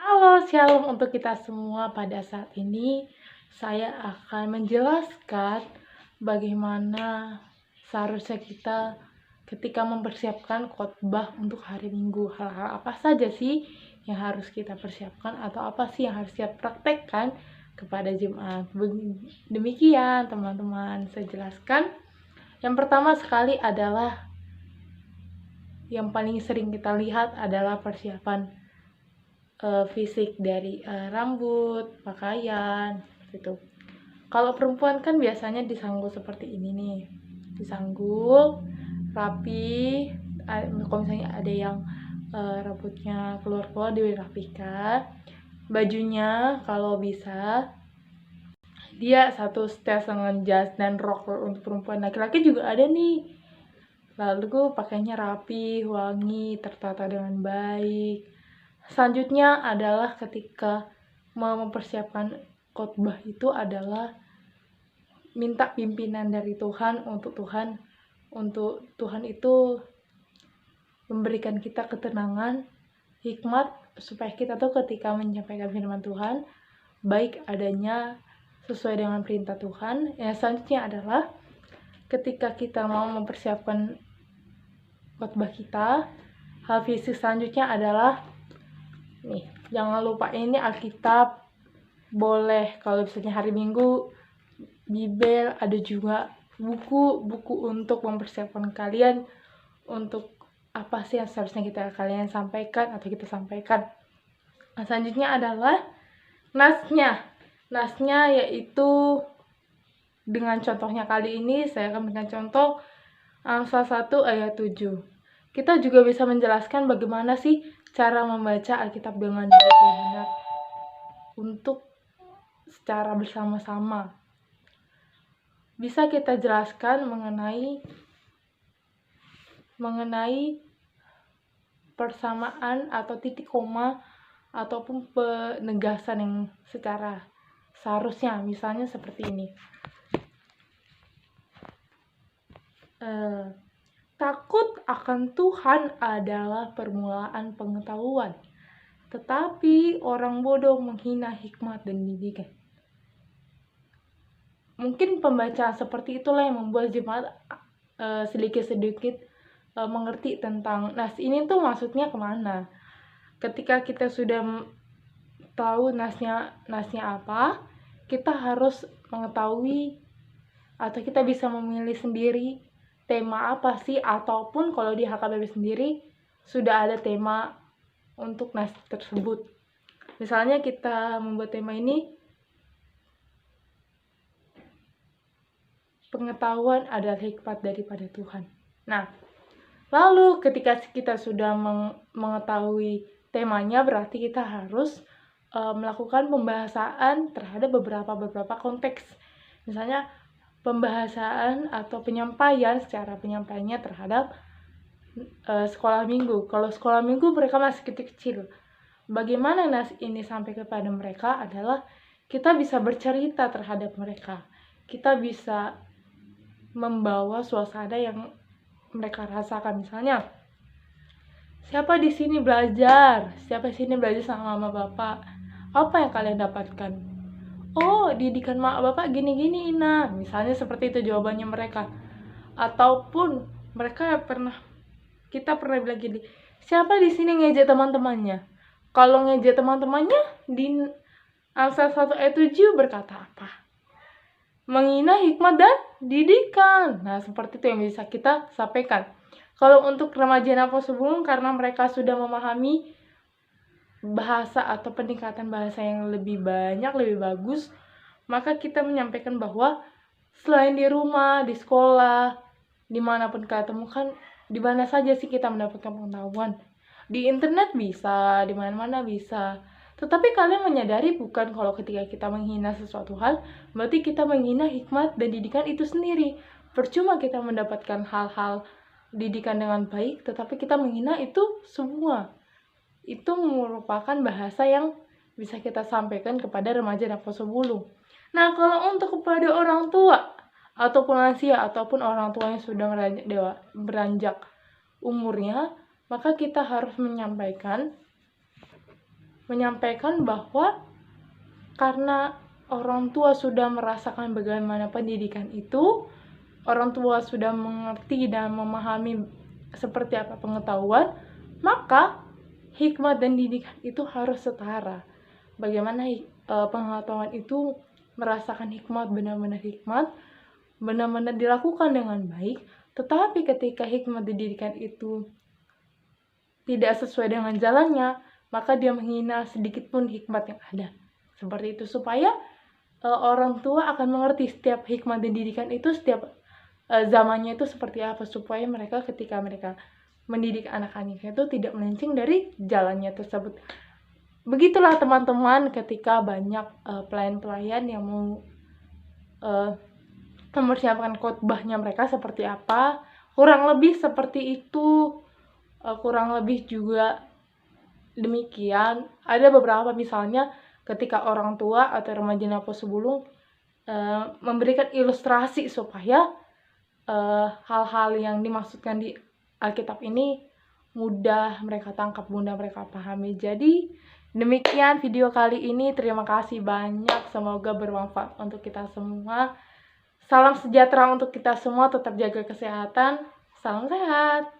Halo, shalom untuk kita semua. Pada saat ini saya akan menjelaskan bagaimana seharusnya kita ketika mempersiapkan khotbah untuk hari Minggu. Hal-hal apa saja sih yang harus kita persiapkan atau apa sih yang harus kita praktekkan kepada jemaat. Demikian teman-teman, saya jelaskan. Yang pertama sekali adalah yang paling sering kita lihat adalah persiapan fisik dari rambut, pakaian, gitu. Kalau perempuan kan biasanya disanggul seperti ini nih, disanggul rapi. Kalau misalnya ada yang rambutnya keluar-keluar, dirapikan. Bajunya kalau bisa dia satu setel dengan jas dan rok untuk perempuan. Laki-laki juga ada nih. Lalu pakainya rapi, wangi, tertata dengan baik. Selanjutnya adalah ketika mau mempersiapkan khotbah itu adalah minta pimpinan dari Tuhan untuk Tuhan itu memberikan kita ketenangan, hikmat supaya kita tuh ketika menyampaikan firman Tuhan baik adanya sesuai dengan perintah Tuhan. Yang selanjutnya adalah ketika kita mau mempersiapkan khotbah kita, hal fisik selanjutnya adalah nih, jangan lupa ini Alkitab. Boleh kalau misalnya hari Minggu Bible, ada juga buku-buku untuk mempersiapkan kalian untuk apa sih yang seharusnya kalian sampaikan atau kita sampaikan. Nah, selanjutnya adalah nasnya yaitu dengan contohnya kali ini saya akan memberikan contoh Amsal 1 ayat 7. Kita juga bisa menjelaskan bagaimana sih cara membaca Alkitab dengan baik dan benar untuk secara bersama-sama. Bisa kita jelaskan mengenai persamaan atau titik koma ataupun penegasan yang secara seharusnya, misalnya seperti ini. Takut akan Tuhan adalah permulaan pengetahuan, tetapi orang bodoh menghina hikmat dan didikan. Mungkin pembacaan seperti itulah yang membuat jemaat sedikit-sedikit mengerti tentang nas ini tuh maksudnya kemana. Ketika kita sudah tahu nasnya apa, kita harus mengetahui atau kita bisa memilih sendiri tema apa sih, ataupun kalau di HKBP sendiri sudah ada tema untuk nas tersebut. Misalnya kita membuat tema ini, pengetahuan adalah hikmat daripada Tuhan. Nah, lalu ketika kita sudah mengetahui temanya, berarti kita harus melakukan pembahasan terhadap beberapa konteks. Misalnya pembahasan atau secara penyampaiannya terhadap sekolah minggu. Kalau sekolah minggu mereka masih kecil-kecil, bagaimana nas ini sampai kepada mereka adalah kita bisa bercerita terhadap mereka. Kita bisa membawa suasana yang mereka rasakan. Misalnya, siapa di sini belajar sama mama bapak? Apa yang kalian dapatkan? Oh, didikan mak bapak gini-gini, Ina. Misalnya seperti itu jawabannya mereka. Ataupun kita pernah bilang gini, siapa di sini ngejek teman-temannya? Kalau ngejek teman-temannya di Amsal 1 ayat 7 berkata apa? Menghina hikmat dan didikan. Nah, seperti itu yang bisa kita sampaikan. Kalau untuk remaja Apostol Bulung, karena mereka sudah memahami bahasa atau peningkatan bahasa yang lebih banyak, lebih bagus, maka kita menyampaikan bahwa selain di rumah, di sekolah, dimanapun kita temukan, di mana saja sih kita mendapatkan pengetahuan. Di internet bisa, di mana-mana bisa. Tetapi kalian menyadari bukan kalau ketika kita menghina sesuatu hal, berarti kita menghina hikmat dan didikan itu sendiri. Percuma kita mendapatkan hal-hal didikan dengan baik, tetapi kita menghina itu semua. Itu merupakan bahasa yang bisa kita sampaikan kepada remaja dan Apostol Bulung. Nah, kalau untuk kepada orang tua ataupun lansia ataupun orang tua yang sudah beranjak umurnya, maka kita harus menyampaikan menyampaikan bahwa karena orang tua sudah merasakan bagaimana pendidikan itu, orang tua sudah mengerti dan memahami seperti apa pengetahuan, maka hikmat dan didikan itu harus setara. Bagaimana pengetahuan itu merasakan hikmat, benar-benar dilakukan dengan baik, tetapi ketika hikmat didikan itu tidak sesuai dengan jalannya, maka dia menghina sedikit pun hikmat yang ada. Seperti itu, supaya orang tua akan mengerti setiap hikmat didikan itu, setiap zamannya itu seperti apa, supaya mereka ketika mereka mendidik anak-anaknya itu tidak melenceng dari jalannya tersebut. Begitulah teman-teman, ketika banyak pelayan-pelayan yang mau mempersiapkan khotbahnya mereka seperti apa, kurang lebih seperti itu, kurang lebih juga demikian. Ada beberapa, misalnya ketika orang tua atau remaja Napo Sebulung memberikan ilustrasi supaya hal-hal yang dimaksudkan di Alkitab ini mudah mereka tangkap, mudah mereka pahami. Jadi demikian video kali ini. Terima kasih banyak, semoga bermanfaat untuk kita semua. Salam sejahtera untuk kita semua, tetap jaga kesehatan, salam sehat.